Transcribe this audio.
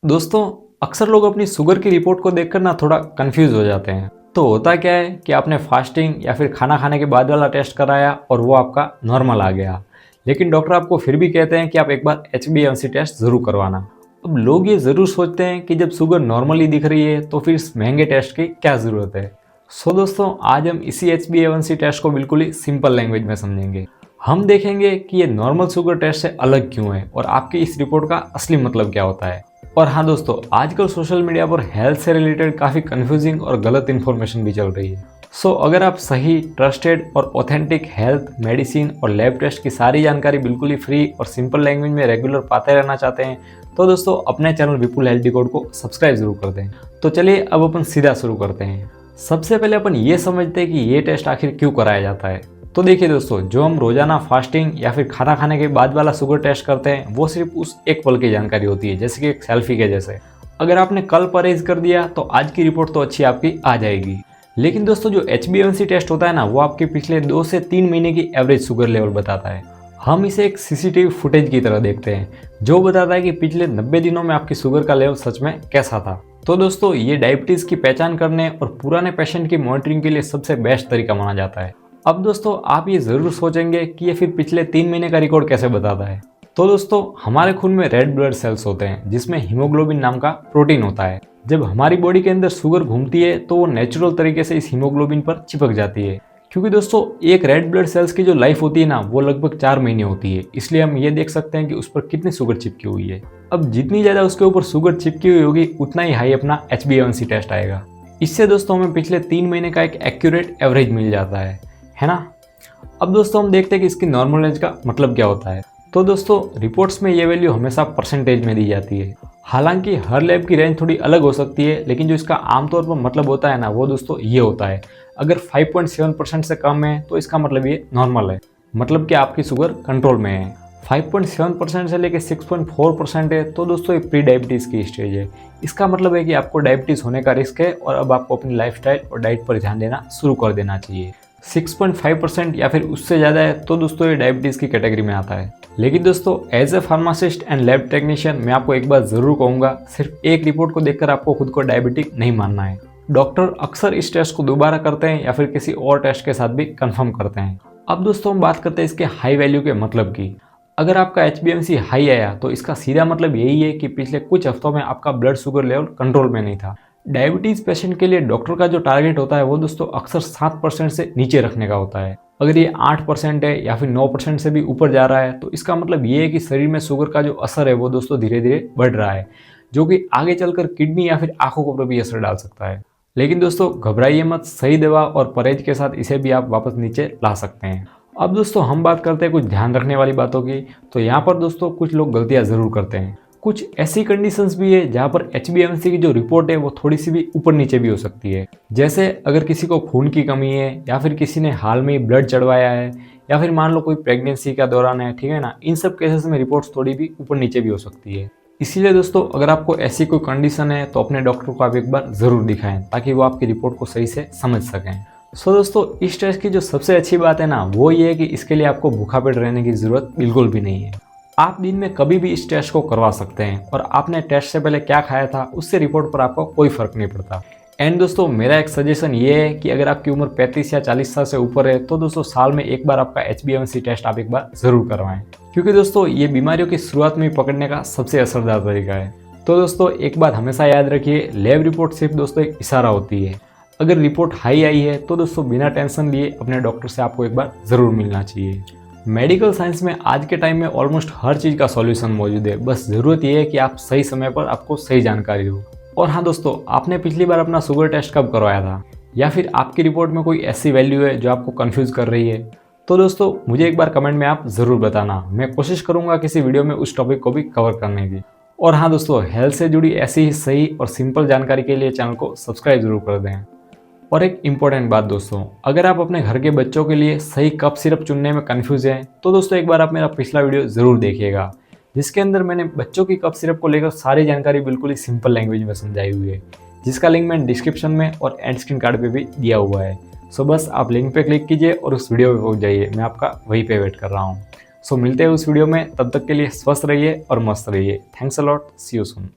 दोस्तों, अक्सर लोग अपनी शुगर की रिपोर्ट को देखकर ना थोड़ा कंफ्यूज हो जाते हैं। तो होता क्या है कि आपने फास्टिंग या फिर खाना खाने के बाद वाला टेस्ट कराया और वो आपका नॉर्मल आ गया, लेकिन डॉक्टर आपको फिर भी कहते हैं कि आप एक बार HbA1c टेस्ट ज़रूर करवाना। अब लोग ये ज़रूर सोचते हैं कि जब शुगर नॉर्मली दिख रही है तो फिर इस महंगे टेस्ट की क्या ज़रूरत है। सो दोस्तों, आज हम इसी HbA1c टेस्ट को बिल्कुल ही सिंपल लैंग्वेज में समझेंगे। हम देखेंगे कि ये नॉर्मल शुगर टेस्ट से अलग क्यों है और आपकी इस रिपोर्ट का असली मतलब क्या होता है। और हाँ दोस्तों, आजकल सोशल मीडिया पर हेल्थ से रिलेटेड काफ़ी कंफ्यूजिंग और गलत इन्फॉर्मेशन भी चल रही है। सो अगर आप सही, ट्रस्टेड और ऑथेंटिक हेल्थ, मेडिसिन और लैब टेस्ट की सारी जानकारी बिल्कुल ही फ्री और सिंपल लैंग्वेज में रेगुलर पाते रहना चाहते हैं तो दोस्तों अपने चैनल विपुल हेल्थ डिकोड को सब्सक्राइब जरूर कर दें। तो चलिए अब अपन सीधा शुरू करते हैं। सबसे पहले अपन ये समझते हैं कि ये टेस्ट आखिर क्यों कराया जाता है। तो देखिए दोस्तों, जो हम रोजाना फास्टिंग या फिर खाना खाने के बाद वाला शुगर टेस्ट करते हैं वो सिर्फ उस एक पल की जानकारी होती है, जैसे कि एक सेल्फी के जैसे। अगर आपने कल परहेज कर दिया तो आज की रिपोर्ट तो अच्छी आपकी आ जाएगी। लेकिन दोस्तों, जो HbA1c टेस्ट होता है ना, वो आपके पिछले 2 से 3 महीने की एवरेज शुगर लेवल बताता है। हम इसे एक CCTV फुटेज की तरह देखते हैं जो बताता है कि पिछले 90 दिनों में आपकी शुगर का लेवल सच में कैसा था। तो दोस्तों, ये डायबिटीज की पहचान करने और पुराने पेशेंट की मॉनिटरिंग के लिए सबसे बेस्ट तरीका माना जाता है। अब दोस्तों, आप ये जरूर सोचेंगे कि ये फिर पिछले 3 महीने का रिकॉर्ड कैसे बताता है। तो दोस्तों, हमारे खून में रेड ब्लड सेल्स होते हैं जिसमें हीमोग्लोबिन नाम का प्रोटीन होता है। जब हमारी बॉडी के अंदर शुगर घूमती है तो वो नेचुरल तरीके से इस हीमोग्लोबिन पर चिपक जाती है। क्योंकि दोस्तों, एक रेड ब्लड सेल्स की जो लाइफ होती है ना, वो लगभग 4 महीने होती है। इसलिए हम ये देख सकते हैं कि उस पर कितनी शुगर चिपकी हुई है। अब जितनी ज़्यादा उसके ऊपर शुगर चिपकी हुई होगी उतना ही हाई अपना HbA1c टेस्ट आएगा। इससे दोस्तों हमें पिछले 3 महीने का एक एक्यूरेट एवरेज मिल जाता है ना। अब दोस्तों, हम देखते हैं कि इसकी नॉर्मल रेंज का मतलब क्या होता है। तो दोस्तों, रिपोर्ट्स में ये वैल्यू हमेशा परसेंटेज में दी जाती है। हालांकि हर लैब की रेंज थोड़ी अलग हो सकती है, लेकिन जो इसका आमतौर पर मतलब होता है ना, वो दोस्तों ये होता है। अगर 5.7% से कम है तो इसका मतलब ये नॉर्मल है, मतलब कि आपकी शुगर कंट्रोल में है। 5.7% से लेकर 6.4% है तो दोस्तों ये प्री डायबिटीज़ की स्टेज है। इसका मतलब है कि आपको डायबिटीज़ होने का रिस्क है और अब आपको अपनी लाइफस्टाइल और डाइट पर ध्यान देना शुरू कर देना चाहिए। 6.5% या फिर उससे ज़्यादा है तो दोस्तों ये डायबिटीज़ की कैटेगरी में आता है। लेकिन दोस्तों, as a pharmacist and lab technician मैं आपको एक बात ज़रूर कहूँगा, सिर्फ एक रिपोर्ट को देखकर आपको खुद को डायबिटिक नहीं मानना है। डॉक्टर अक्सर इस टेस्ट को दोबारा करते हैं या फिर किसी और टेस्ट के साथ भी कंफर्म करते हैं। अब दोस्तों, हम बात करते हैं इसके हाई वैल्यू के मतलब की। अगर आपका HbA1c हाई आया तो इसका सीधा मतलब यही है कि पिछले कुछ हफ्तों में आपका ब्लड शुगर लेवल कंट्रोल में नहीं था। डायबिटीज़ पेशेंट के लिए डॉक्टर का जो टारगेट होता है वो दोस्तों अक्सर 7% से नीचे रखने का होता है। अगर ये 8% है या फिर 9% से भी ऊपर जा रहा है तो इसका मतलब ये है कि शरीर में शुगर का जो असर है वो दोस्तों धीरे धीरे बढ़ रहा है, जो कि आगे चलकर किडनी या फिर आंखों पर भी असर डाल सकता है। लेकिन दोस्तों, घबराइए मत, सही दवा और परहेज के साथ इसे भी आप वापस नीचे ला सकते हैं। अब दोस्तों, हम बात करते हैं कुछ ध्यान रखने वाली बातों की। तो यहाँ पर दोस्तों कुछ लोग गलतियाँ ज़रूर करते हैं। कुछ ऐसी कंडीशंस भी है जहाँ पर HbA1c की जो रिपोर्ट है वो थोड़ी सी भी ऊपर नीचे भी हो सकती है। जैसे अगर किसी को खून की कमी है या फिर किसी ने हाल में ब्लड चढ़वाया है या फिर मान लो कोई प्रेगनेंसी का दौरान है, ठीक है ना, इन सब केसेस में रिपोर्ट्स थोड़ी भी ऊपर नीचे भी हो सकती है। इसीलिए दोस्तों, अगर आपको ऐसी कोई कंडीशन है तो अपने डॉक्टर को आप एक बार ज़रूर दिखाएं ताकि वो आपकी रिपोर्ट को सही से समझ सकें। सो दोस्तों, इस टेस्ट की जो सबसे अच्छी बात है ना, वो ये है कि इसके लिए आपको भूखा पेट रहने की ज़रूरत बिल्कुल भी नहीं है। आप दिन में कभी भी इस टेस्ट को करवा सकते हैं और आपने टेस्ट से पहले क्या खाया था उससे रिपोर्ट पर आपको कोई फर्क नहीं पड़ता। एंड दोस्तों, मेरा एक सजेशन ये है कि अगर आपकी उम्र 35 या 40 साल से ऊपर है तो दोस्तों साल में एक बार आपका HbA1c टेस्ट आप एक बार ज़रूर करवाएं, क्योंकि दोस्तों ये बीमारियों की शुरुआत में पकड़ने का सबसे असरदार तरीका है। तो दोस्तों, एक बात हमेशा याद रखिए, लैब रिपोर्ट सिर्फ दोस्तों एक इशारा होती है। अगर रिपोर्ट हाई आई है तो दोस्तों बिना टेंशन लिए अपने डॉक्टर से आपको एक बार ज़रूर मिलना चाहिए। मेडिकल साइंस में आज के टाइम में ऑलमोस्ट हर चीज़ का सॉल्यूशन मौजूद है, बस ज़रूरत यह है कि आप सही समय पर आपको सही जानकारी हो। और हाँ दोस्तों, आपने पिछली बार अपना शुगर टेस्ट कब करवाया था, या फिर आपकी रिपोर्ट में कोई ऐसी वैल्यू है जो आपको कंफ्यूज कर रही है, तो दोस्तों मुझे एक बार कमेंट में आप ज़रूर बताना। मैं कोशिश करूँगा किसी वीडियो में उस टॉपिक को भी कवर करने की। और हाँ दोस्तों, हेल्थ से जुड़ी ऐसी ही सही और सिंपल जानकारी के लिए चैनल को सब्सक्राइब जरूर कर दें। और एक इम्पॉर्टेंट बात दोस्तों, अगर आप अपने घर के बच्चों के लिए सही कप सिरप चुनने में कंफ्यूज हैं तो दोस्तों एक बार आप मेरा पिछला वीडियो ज़रूर देखिएगा, जिसके अंदर मैंने बच्चों की कप सिरप को लेकर सारी जानकारी बिल्कुल ही सिंपल लैंग्वेज में समझाई हुई है, जिसका लिंक मैंने डिस्क्रिप्शन में और एंड स्क्रीन कार्ड पर भी दिया हुआ है। सो बस आप लिंक पे क्लिक कीजिए और उस वीडियो पे पहुंच जाइए, मैं आपका वहीं पे वेट कर रहा हूँ। सो मिलते हैं उस वीडियो में, तब तक के लिए स्वस्थ रहिए और मस्त रहिए। Thanks a lot, see you soon.